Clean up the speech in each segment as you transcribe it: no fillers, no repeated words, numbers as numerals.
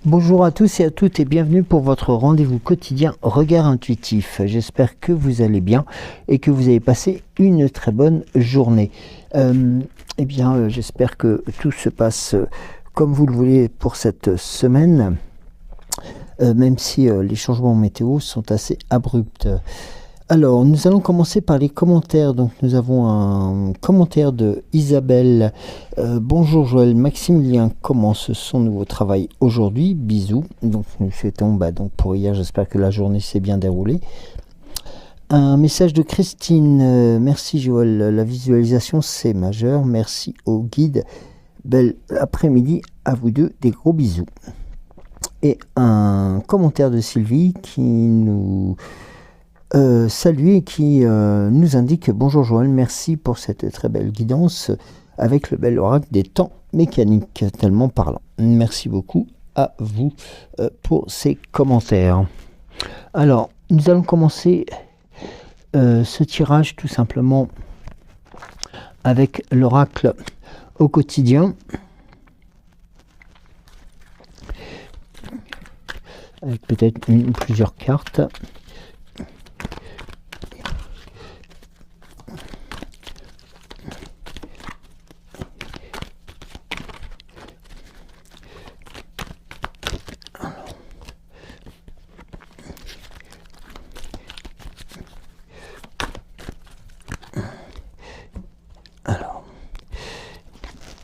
Bonjour à tous et à toutes et bienvenue pour votre rendez-vous quotidien Regard Intuitif. J'espère que vous allez bien et que vous avez passé une très bonne journée. J'espère que tout se passe comme vous le voulez pour cette semaine, même si les changements météo sont assez abrupts. Alors, nous allons commencer par les commentaires. Donc, nous avons un commentaire de Isabelle. Bonjour Joël, Maximilien commence son nouveau travail aujourd'hui. Bisous. Donc, nous souhaitons donc pour hier, j'espère que la journée s'est bien déroulée. Un message de Christine. Merci Joël, la visualisation c'est majeur. Merci au guide. Bel après-midi à vous deux. Des gros bisous. Et un commentaire de Sylvie qui nous... salut et qui nous indique bonjour Joël, merci pour cette très belle guidance avec le bel oracle des temps mécaniques, tellement parlant. Merci beaucoup à vous pour ces commentaires. Alors, nous allons commencer ce tirage tout simplement avec l'oracle au quotidien. Avec peut-être une ou plusieurs cartes.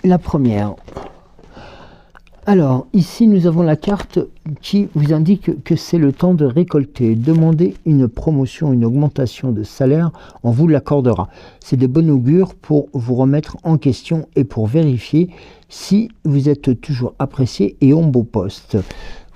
La première. Alors, ici, nous avons la carte qui vous indique que c'est le temps de récolter. Demandez une promotion, une augmentation de salaire, on vous l'accordera. C'est de bon augure pour vous remettre en question et pour vérifier si vous êtes toujours apprécié et en beau poste.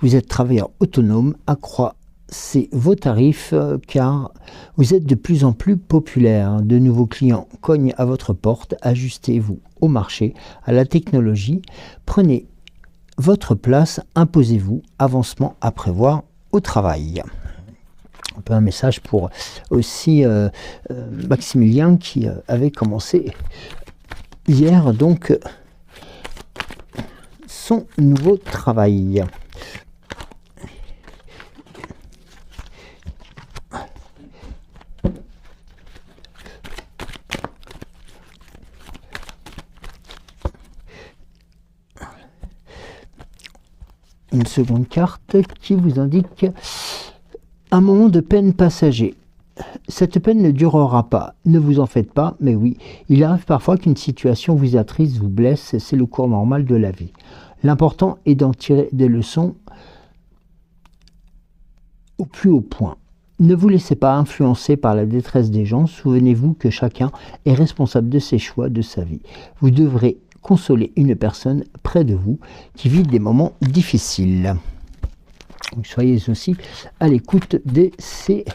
Vous êtes travailleur autonome, accroissez vos tarifs car vous êtes de plus en plus populaire. De nouveaux clients cognent à votre porte, ajustez-vous au marché, à la technologie, prenez votre place, imposez-vous, avancement à prévoir au travail. Un peu un message pour aussi Maximilien qui avait commencé hier donc son nouveau travail. Une seconde carte qui vous indique un moment de peine passager. Cette peine ne durera pas, ne vous en faites pas, mais oui, il arrive parfois qu'une situation vous attriste, vous blesse, c'est le cours normal de la vie. L'important est d'en tirer des leçons au plus haut point. Ne vous laissez pas influencer par la détresse des gens, souvenez-vous que chacun est responsable de ses choix, de sa vie. Vous devrez consoler une personne près de vous qui vit des moments difficiles. Donc, soyez aussi à l'écoute de ces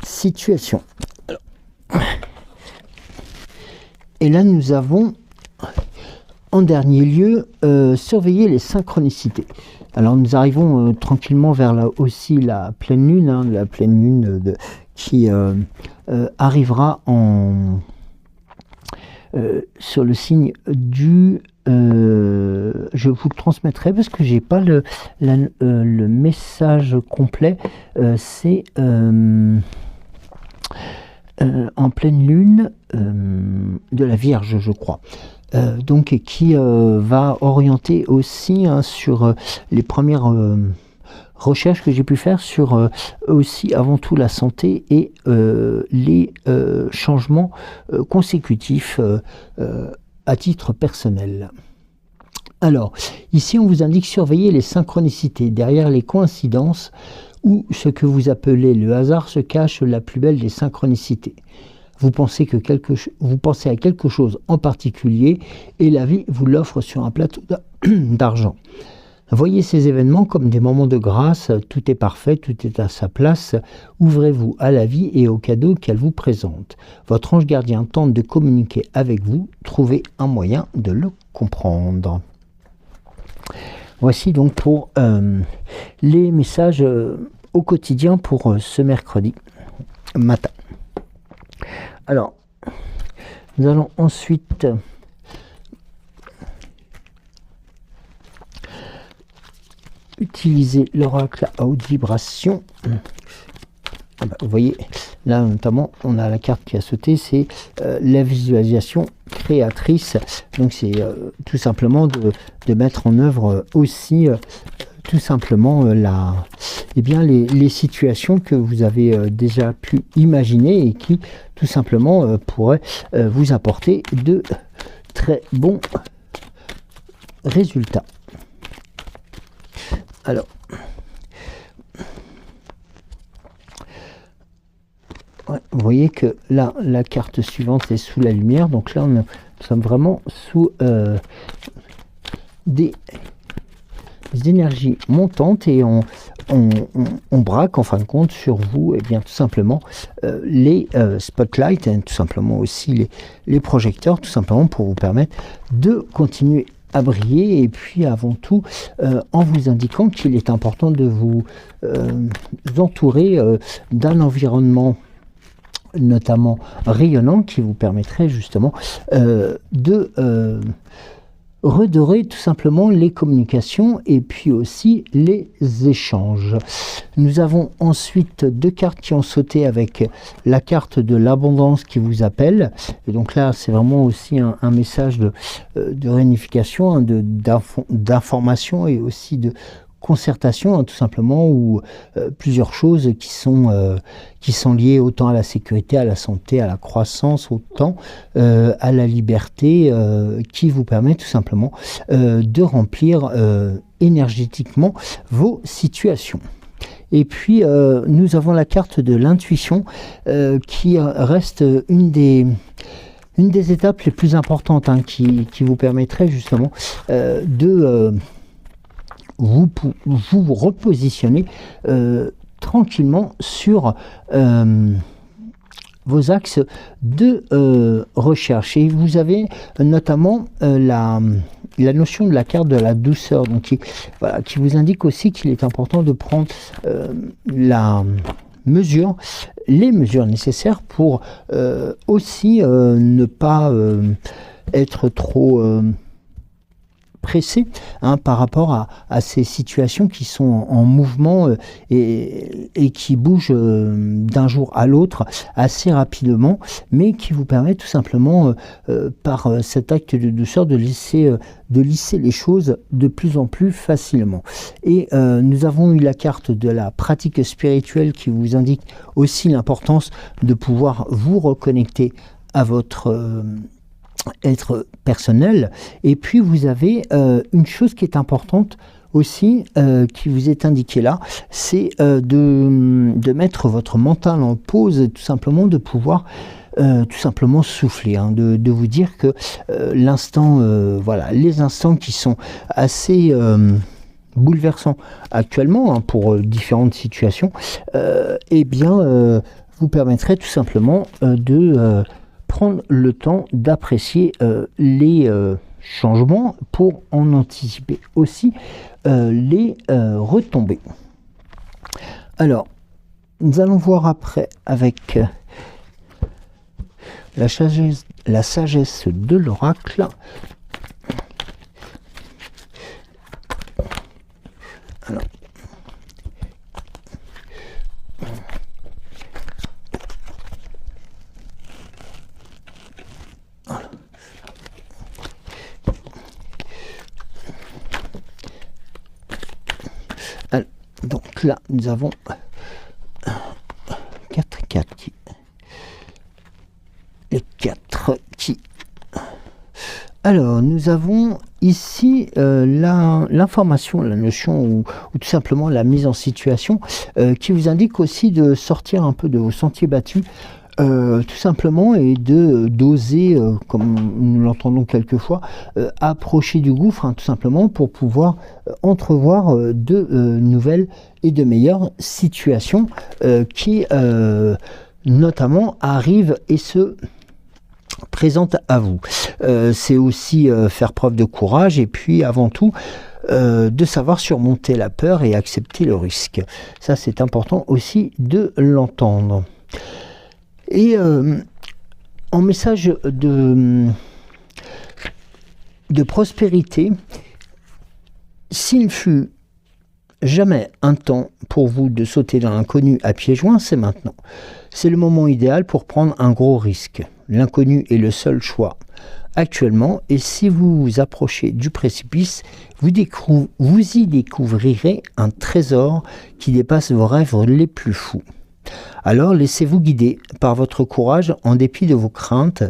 situations. Et là, nous avons en dernier lieu surveiller les synchronicités. Alors, nous arrivons tranquillement vers aussi la pleine lune, la pleine lune qui arrivera sur le signe du... je vous le transmettrai parce que j'ai pas le message complet. C'est en pleine lune de la Vierge, je crois. Donc qui va orienter aussi sur les premières recherches que j'ai pu faire sur aussi avant tout la santé et les changements consécutifs à titre personnel. Alors, ici on vous indique surveiller les synchronicités. Derrière les coïncidences ou ce que vous appelez le hasard se cache la plus belle des synchronicités. Vous pensez à quelque chose en particulier et la vie vous l'offre sur un plateau d'argent. Voyez ces événements comme des moments de grâce, tout est parfait, tout est à sa place. Ouvrez-vous à la vie et aux cadeaux qu'elle vous présente. Votre ange gardien tente de communiquer avec vous, trouvez un moyen de le comprendre. Voici donc pour les messages au quotidien pour ce mercredi matin. Alors, nous allons ensuite utiliser l'oracle à haute vibration. Vous voyez, là notamment, on a la carte qui a sauté, c'est la visualisation créatrice. Donc c'est tout simplement de mettre en œuvre aussi tout simplement les situations que vous avez déjà pu imaginer et qui tout simplement pourraient vous apporter de très bons résultats. Alors, ouais, vous voyez que là, la carte suivante est sous la lumière. Donc là, nous sommes vraiment sous des énergies montantes et on braque en fin de compte sur vous et bien tout simplement les spotlights et tout simplement aussi les projecteurs, tout simplement pour vous permettre de continuer à briller et puis avant tout en vous indiquant qu'il est important de vous entourer d'un environnement notamment rayonnant qui vous permettrait justement de redorer tout simplement les communications et puis aussi les échanges. Nous avons ensuite deux cartes qui ont sauté avec la carte de l'abondance qui vous appelle. Et donc là, c'est vraiment aussi un message de réunification, d'information et aussi de concertation, tout simplement, ou plusieurs choses qui sont liées autant à la sécurité, à la santé, à la croissance, autant à la liberté, qui vous permet tout simplement de remplir énergétiquement vos situations. Et puis nous avons la carte de l'intuition qui reste une des étapes les plus importantes qui vous permettrait justement de vous repositionner tranquillement sur vos axes de recherche. Et vous avez notamment la notion de la carte de la douceur, donc qui vous indique aussi qu'il est important de prendre les mesures nécessaires pour aussi ne pas être trop pressé par rapport à ces situations qui sont en mouvement et qui bougent d'un jour à l'autre assez rapidement, mais qui vous permet tout simplement par cet acte de douceur de lisser les choses de plus en plus facilement. Et nous avons eu la carte de la pratique spirituelle qui vous indique aussi l'importance de pouvoir vous reconnecter à votre être personnel. Et puis vous avez une chose qui est importante aussi qui vous est indiquée là, c'est de mettre votre mental en pause, tout simplement de pouvoir tout simplement souffler, de vous dire que l'instant, les instants qui sont assez bouleversants actuellement pour différentes situations, vous permettrait tout simplement de prendre le temps d'apprécier les changements pour en anticiper aussi les retombées. Alors, nous allons voir après avec la sagesse de l'oracle. Alors, donc là, nous avons 4 cartes les 4 qui... Alors, nous avons ici l'information, la notion ou tout simplement la mise en situation qui vous indique aussi de sortir un peu de vos sentiers battus, tout simplement, et d'oser, comme nous l'entendons quelquefois, approcher du gouffre, tout simplement, pour pouvoir entrevoir de nouvelles et de meilleures situations qui, notamment, arrivent et se présentent à vous. C'est aussi faire preuve de courage et puis, avant tout, de savoir surmonter la peur et accepter le risque. Ça, c'est important aussi de l'entendre. Et en message de prospérité, s'il fut jamais un temps pour vous de sauter dans l'inconnu à pieds joints, c'est maintenant. C'est le moment idéal pour prendre un gros risque. L'inconnu est le seul choix actuellement, et si vous vous approchez du précipice, vous y découvrirez un trésor qui dépasse vos rêves les plus fous. Alors laissez-vous guider par votre courage en dépit de vos craintes.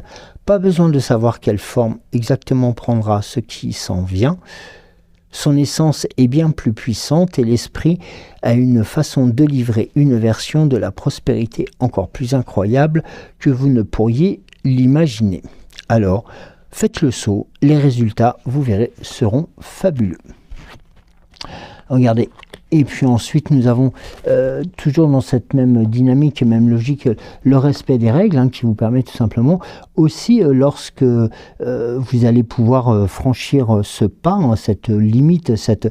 Pas besoin de savoir quelle forme exactement prendra ce qui s'en vient. Son essence est bien plus puissante et l'esprit a une façon de livrer une version de la prospérité encore plus incroyable que vous ne pourriez l'imaginer. Alors, faites le saut, les résultats, vous verrez, seront fabuleux. Regardez. Et puis ensuite, nous avons toujours dans cette même dynamique et même logique le respect des règles qui vous permet tout simplement aussi lorsque vous allez pouvoir franchir ce pas, cette limite, cette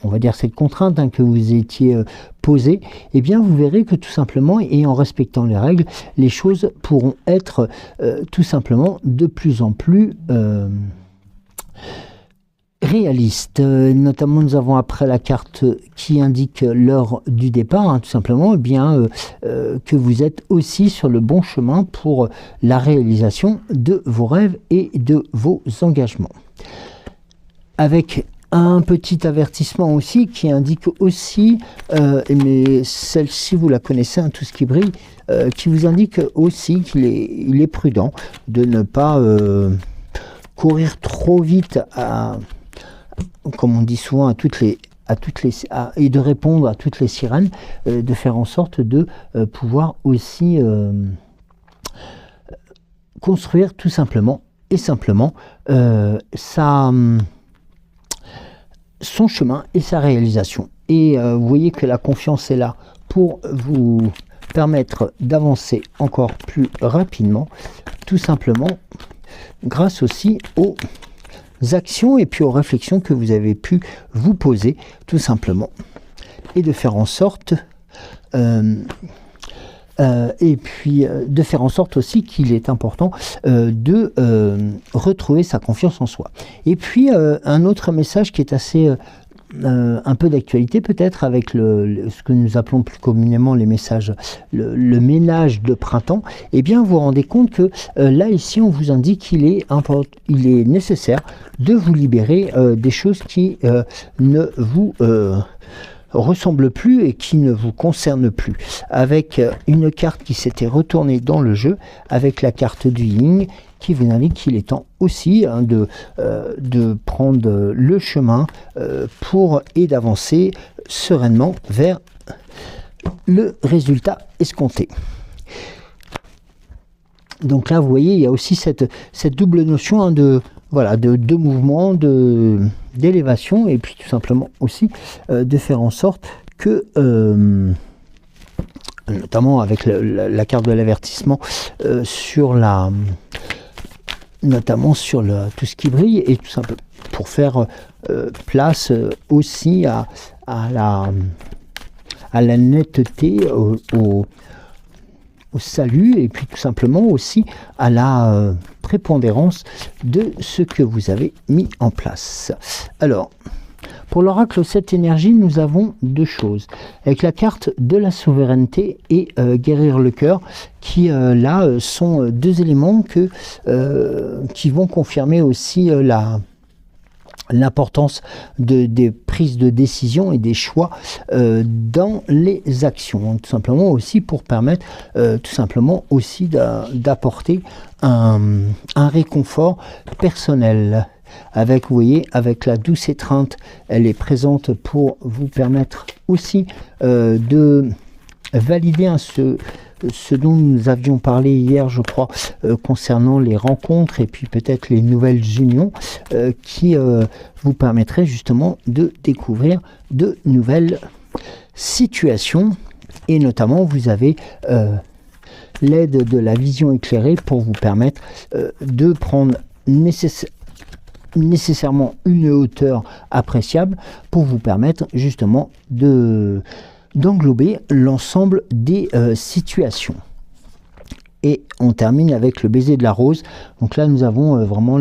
on va dire cette contrainte que vous étiez posée, eh bien vous verrez que tout simplement, et en respectant les règles, les choses pourront être tout simplement de plus en plus réaliste. Notamment, nous avons après la carte qui indique l'heure du départ, tout simplement, que vous êtes aussi sur le bon chemin pour la réalisation de vos rêves et de vos engagements. Avec un petit avertissement aussi qui indique aussi, mais celle-ci vous la connaissez, tout ce qui brille, qui vous indique aussi qu'il est prudent de ne pas courir trop vite comme on dit souvent, et de répondre à toutes les sirènes, de faire en sorte de pouvoir aussi construire tout simplement son chemin et sa réalisation. Et vous voyez que la confiance est là pour vous permettre d'avancer encore plus rapidement, tout simplement grâce aussi aux actions et puis aux réflexions que vous avez pu vous poser tout simplement, et de faire en sorte aussi qu'il est important de retrouver sa confiance en soi. Et puis un autre message qui est assez un peu d'actualité peut-être avec ce que nous appelons plus communément les messages, le ménage de printemps, eh bien vous vous rendez compte que là ici on vous indique qu'il est nécessaire de vous libérer des choses qui ne vous ressemblent plus et qui ne vous concernent plus, avec une carte qui s'était retournée dans le jeu, avec la carte du Yin, qui vous indique qu'il est temps aussi de prendre le chemin et d'avancer sereinement vers le résultat escompté. Donc là, vous voyez, il y a aussi cette double notion de mouvement, d'élévation, et puis tout simplement aussi de faire en sorte que notamment avec la carte de l'avertissement notamment sur tout ce qui brille, et tout simplement pour faire place aussi à la netteté, au salut, et puis tout simplement aussi à la prépondérance de ce que vous avez mis en place. Alors, pour l'oracle 7 énergie, nous avons deux choses. Avec la carte de la souveraineté et guérir le cœur, qui là sont deux éléments qui vont confirmer aussi l'importance des prises de décision et des choix dans les actions, tout simplement aussi pour permettre tout simplement aussi d'apporter un réconfort personnel. Avec, vous voyez, avec la douce étreinte, elle est présente pour vous permettre aussi de valider ce dont nous avions parlé hier, je crois, concernant les rencontres et puis peut-être les nouvelles unions qui vous permettraient justement de découvrir de nouvelles situations. Et notamment, vous avez l'aide de la vision éclairée pour vous permettre de prendre nécessairement une hauteur appréciable pour vous permettre justement d'englober l'ensemble des situations. Et on termine avec le baiser de la rose. Donc là, nous avons vraiment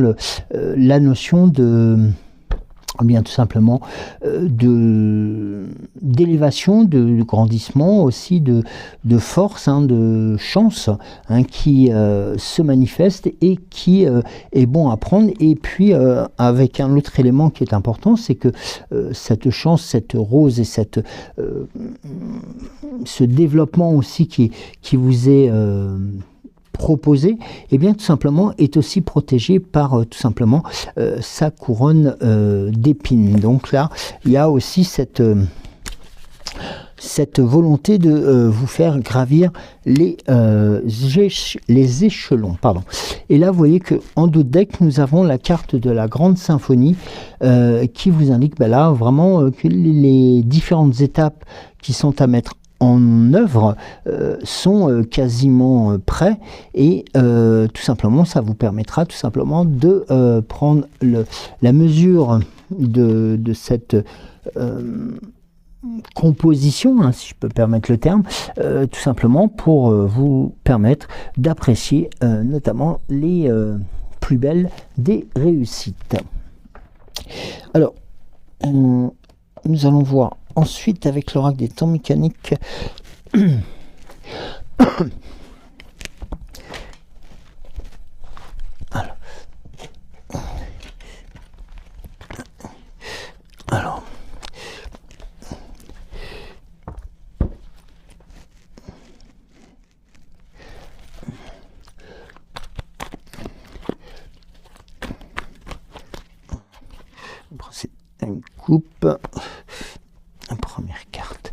la notion bien tout simplement d'élévation, de grandissement, aussi de force, de chance, qui se manifeste et qui est bon à prendre. Et puis avec un autre élément qui est important, c'est que cette chance, cette rose et ce développement aussi qui vous est proposé, et bien tout simplement est aussi protégé par tout simplement sa couronne d'épines. Donc là, il y a aussi cette volonté de vous faire gravir les échelons. Pardon. Et là, vous voyez qu'en dos de deck, nous avons la carte de la Grande Symphonie qui vous indique là vraiment que les différentes étapes qui sont à mettre en œuvre sont quasiment prêts, et tout simplement ça vous permettra tout simplement de prendre la mesure de cette composition, si je peux permettre le terme, tout simplement pour vous permettre d'apprécier notamment les plus belles des réussites. Alors nous allons voir ensuite avec l'oracle des temps mécaniques alors c'est une coupe. La première carte.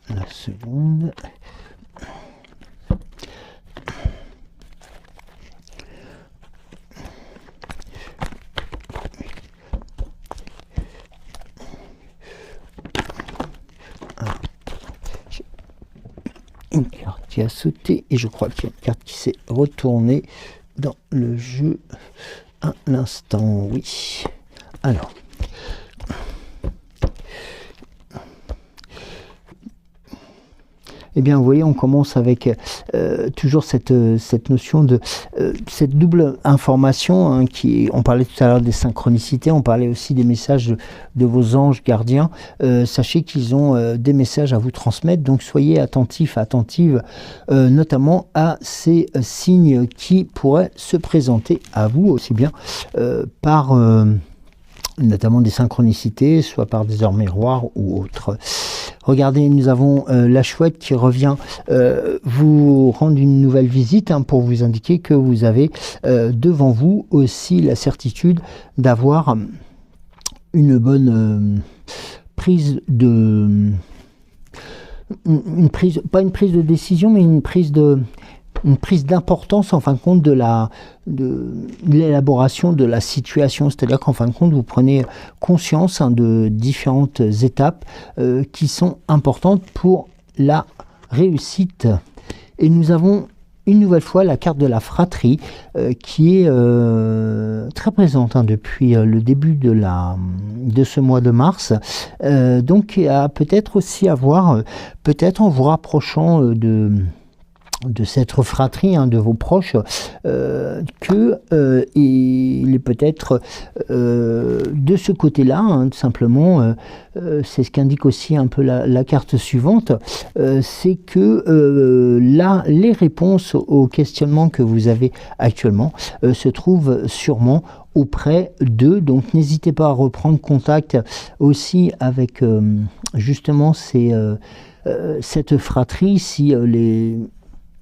La seconde. Une carte qui a sauté, et je crois qu'il y a une carte qui s'est retournée dans le jeu à l'instant. Oui. Alors. Eh bien, vous voyez, on commence avec toujours cette notion de cette double information on parlait tout à l'heure des synchronicités, on parlait aussi des messages de vos anges gardiens. Sachez qu'ils ont des messages à vous transmettre, donc soyez attentifs, attentives, notamment à ces signes qui pourraient se présenter à vous, aussi bien par notamment des synchronicités, soit par des heures miroirs ou autres. Regardez, nous avons la chouette qui revient vous rendre une nouvelle visite pour vous indiquer que vous avez devant vous aussi la certitude d'avoir une bonne prise de... pas une prise de décision, mais une prise d'importance en fin de compte de l'élaboration de la situation. C'est-à-dire qu'en fin de compte, vous prenez conscience de différentes étapes qui sont importantes pour la réussite. Et nous avons une nouvelle fois la carte de la fratrie qui est très présente depuis le début de ce mois de mars. Donc, à peut-être aussi à voir, peut-être en vous rapprochant de cette fratrie, de vos proches, que il est peut-être de ce côté-là, tout simplement, c'est ce qu'indique aussi un peu la carte suivante, c'est que là, les réponses aux questionnements que vous avez actuellement se trouvent sûrement auprès d'eux. Donc n'hésitez pas à reprendre contact aussi avec justement cette fratrie, si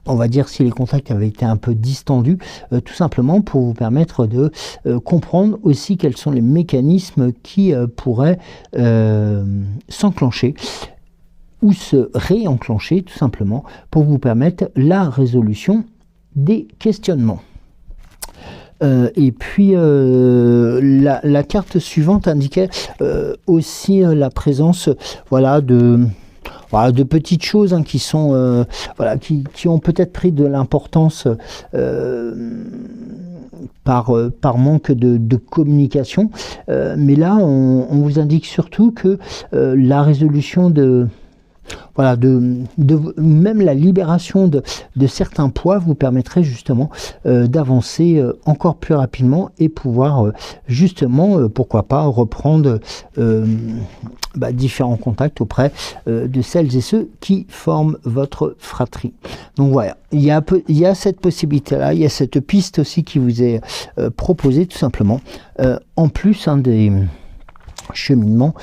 on va dire si les contacts avaient été un peu distendus, tout simplement pour vous permettre de comprendre aussi quels sont les mécanismes qui pourraient s'enclencher ou se réenclencher, tout simplement, pour vous permettre la résolution des questionnements. Et puis la carte suivante indiquait aussi la présence de petites choses qui sont qui ont peut-être pris de l'importance par manque de communication. Mais là, on vous indique surtout que la résolution voilà, même la libération de certains poids vous permettrait justement d'avancer encore plus rapidement et pouvoir justement, pourquoi pas, reprendre différents contacts auprès de celles et ceux qui forment votre fratrie. Donc voilà, il y a cette possibilité-là, il y a cette piste aussi qui vous est proposée tout simplement, en plus des cheminements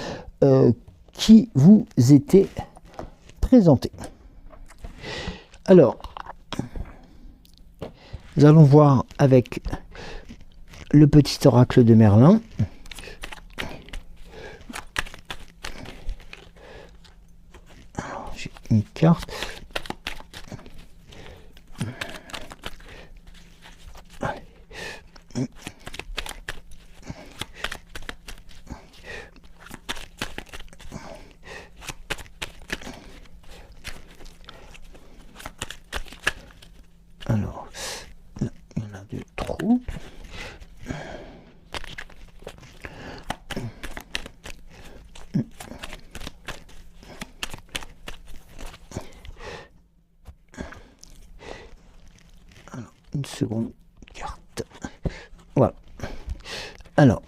qui vous étaient présenté. Alors, nous allons voir avec le petit oracle de Merlin. J'ai une carte. Alors, là, il y en a deux trous. Alors, une seconde carte. Voilà. Alors,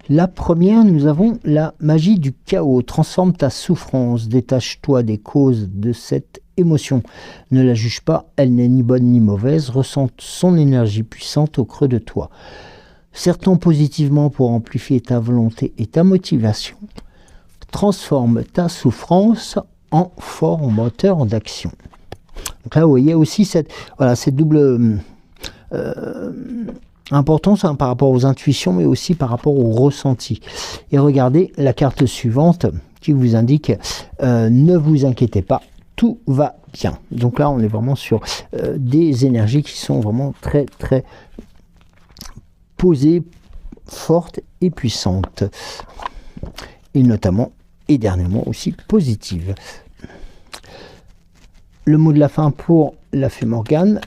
la première, nous avons la magie du chaos. Transforme ta souffrance, détache-toi des causes de cette émotion. Ne la juge pas, elle n'est ni bonne ni mauvaise. Ressens son énergie puissante au creux de toi. Serre-t-on positivement pour amplifier ta volonté et ta motivation. Transforme ta souffrance en fort moteur d'action. Donc là, vous voyez aussi cette double importance par rapport aux intuitions, mais aussi par rapport au ressenti. Et regardez la carte suivante qui vous indique ne vous inquiétez pas, tout va bien. Donc là, on est vraiment sur des énergies qui sont vraiment très très posées, fortes et puissantes. Et notamment, et dernièrement aussi, positives. Le mot de la fin pour la fée Morgane.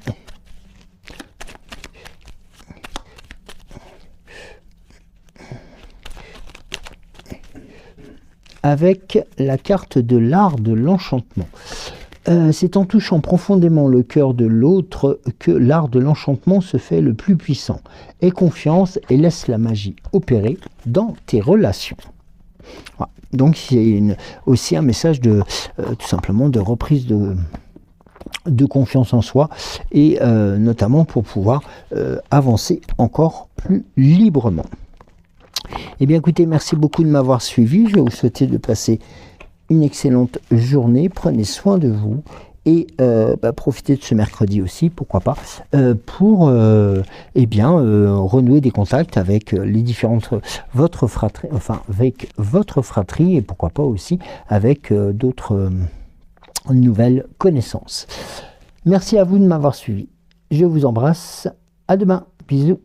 Avec la carte de l'art de l'enchantement. C'est en touchant profondément le cœur de l'autre que l'art de l'enchantement se fait le plus puissant. Aie confiance et laisse la magie opérer dans tes relations. Voilà. Donc c'est aussi un message de tout simplement de reprise de confiance en soi et notamment pour pouvoir avancer encore plus librement. Eh bien écoutez, merci beaucoup de m'avoir suivi. Je vais vous souhaiter de passer une excellente journée. Prenez soin de vous et profitez de ce mercredi aussi, pourquoi pas, pour renouer des contacts avec les différentes votre fratrie et pourquoi pas aussi avec d'autres nouvelles connaissances. Merci à vous de m'avoir suivi. Je vous embrasse. À demain. Bisous.